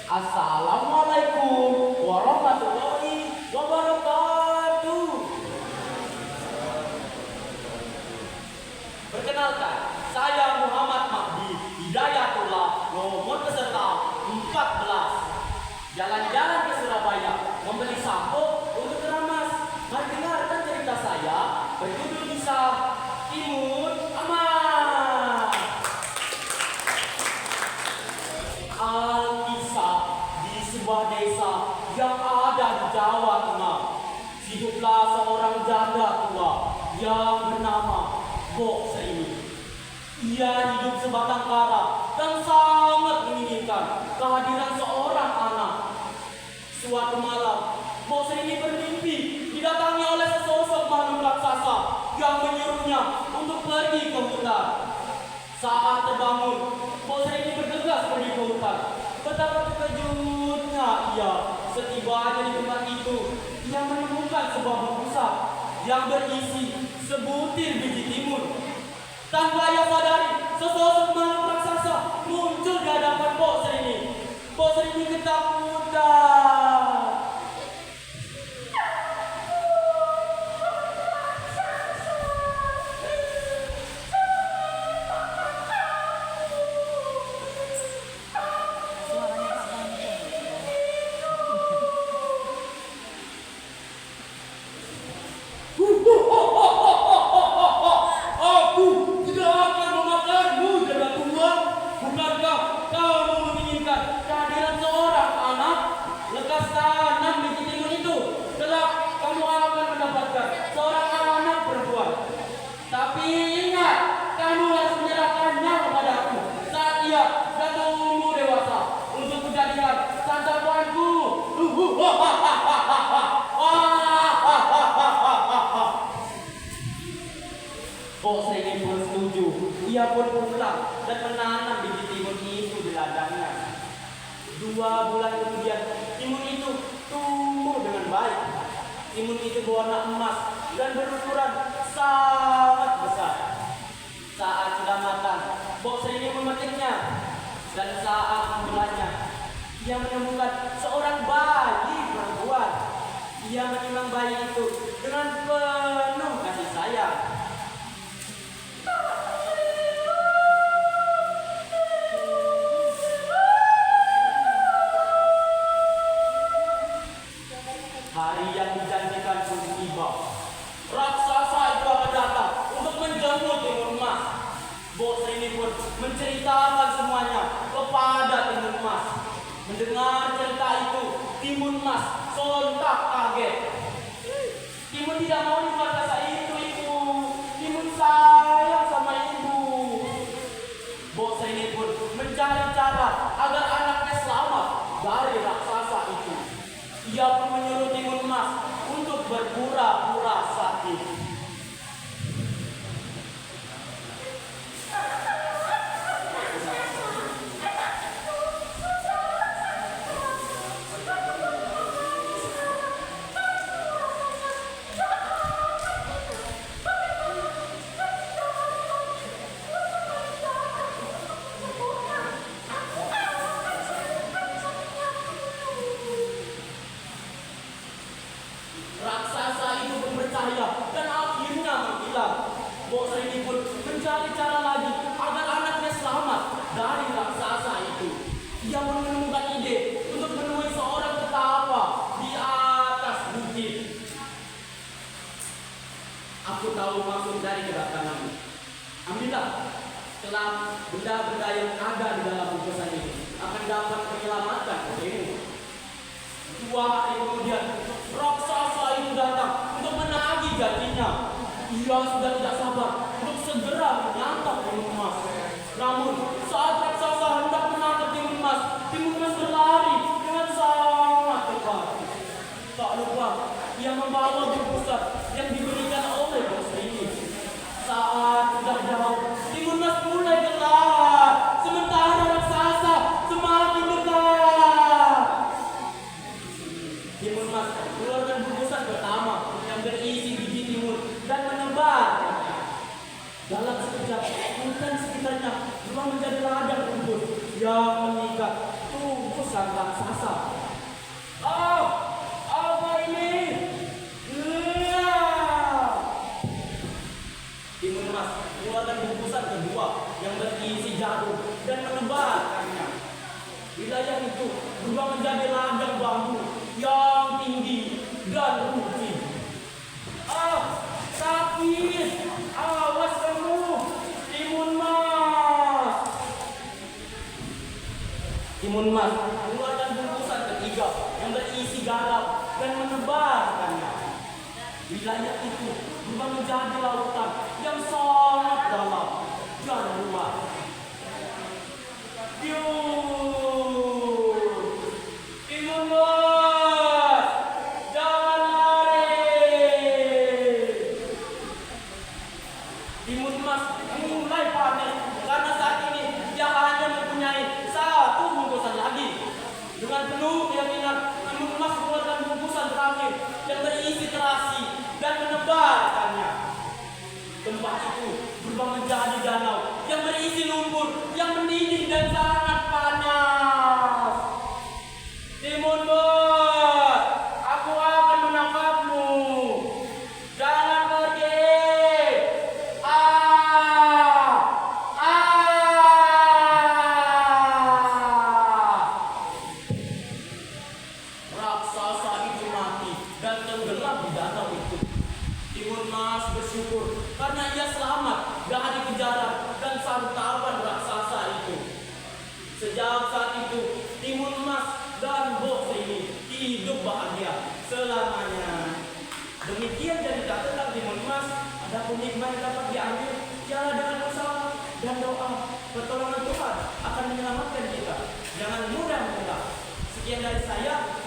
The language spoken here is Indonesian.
Assalamualaikum warahmatullahi wabarakatuh. Perkenalkan, saya Muhammad Mahdi Hidayatullah, nomor peserta 14. Jalan-jalan ke Surabaya, membeli sampo untuk keramas. Mari dengarkan cerita saya, berjudul kisah Timun Aman. Alkisah di sebuah desa yang ada di Jawa Tengah. Hiduplah seorang janda tua yang bernama Bok Sri. Ia hidup sebatang kara dan sangat menginginkan kehadiran seorang anak. Suatu malam, Bok Sri bermimpi didatangi oleh sesosok makhluk raksasa yang menyuruhnya untuk pergi ke hutan. Saat terbangun, Bok Sri bergegas pergi ke hutan. Betapa terkejutnya ia setibanya di tempat itu. Ia menemukan sebuah buku yang berisi sebutir biji timun. Tanpa ia sadari, sesosok makhluk raksasa muncul di hadapan Bok Sri. Bok Sri ketakutan. Bok Sri pun setuju. Ia pun pulang dan menanam biji timun itu di ladangnya. 2 bulan kemudian, timun itu tumbuh dengan baik. Timun itu berwarna emas dan berukuran sangat besar. Saat sudah matang, Bok Sri memetiknya. Dan saat membelahnya, ia menemukan seorang bayi perempuan. Ia menimang bayi itu dengan penuh kasih sayang. Hari yang dijanjikan pun tiba. Raksasa itu akan datang untuk menjemput timun emas. Bok Sri pun menceritakan semuanya kepada timun emas. Mendengar cerita itu, timun emas sontak kaget. Timun tidak mau di raksasa itu, Ibu. Timun sayang sama Ibu. Bok Sri pun mencari cara agar anaknya selamat dari raksasa itu. Ia pun menyuruh timun emas untuk berpura-pura sakit. Raksasa itu pun percaya dan akhirnya menghilang. Bok Sri pun mencari cara lagi agar anaknya selamat dari raksasa itu. Ia pun menemukan ide untuk menemui seorang petapa di atas bukit. Aku tahu maksud dari kedatanganmu. Ambillah kelam benda-benda yang ada di dalam bungkusan ini akan dapat menyelamatkan dirimu. 2 hari kemudian, raksasa itu datang untuk menagih janjinya. Ia sudah tidak sabar untuk segera menyantap timun emas. Namun, saat raksasa hendak menangkap timun emas berlari dengan sangat cepat. Tak lupa, ia membawa bungkusan yang diberikan oleh Bok Sri. Saat sudah jauh, timun emas mulai berlari, sementara raksasa semakin dekat. Timun emas keluarkan bungkusan pertama yang berisi biji timun dan menebar. Dalam sekejap, hutan sekitarnya berubah menjadi ladang rumput yang mengikat tubuh bungkusan raksasa. Oh, apa ini? Timun Mas mengeluarkan bungkusan kedua yang berisi jarum dan menebarkannya. Wilayah itu berubah menjadi ladang bambu yang tinggi dan runcing. Sakit! Awas kamu, Timun Mas! Timun Mas mengeluarkan bungkusan ketiga yang berisi garam dan menebarkannya. Wilayah itu berubah menjadi lautan yang sangat dalam dan luas. Timun Mas, jangan lari! Timun Mas mulai panik karena saat ini dia hanya mempunyai satu bungkusan lagi. Dengan penuh keyakinan, Timun Mas mengeluarkan bungkusan terakhir yang berisi terasi dan menebarkannya. Tempat itu berubah menjadi danau yang berisi lumpur yang mendidih dan sangat panas. Timun Mas, aku akan menangkapmu. Jangan pergi. Raksasa itu mati dan tenggelam di danau itu. Timun Mas bersyukur karena ia selamat dari kejaran dan santapan raksasa itu. Sejak saat itu, Timun Mas dan Bok ini hidup bahagia selamanya. Demikian cerita tentang Timun Mas. Adapun hikmah yang dapat diambil ialah dengan usaha dan doa, pertolongan Tuhan akan menyelamatkan kita. Jangan mudah menyerah. Sekian dari saya.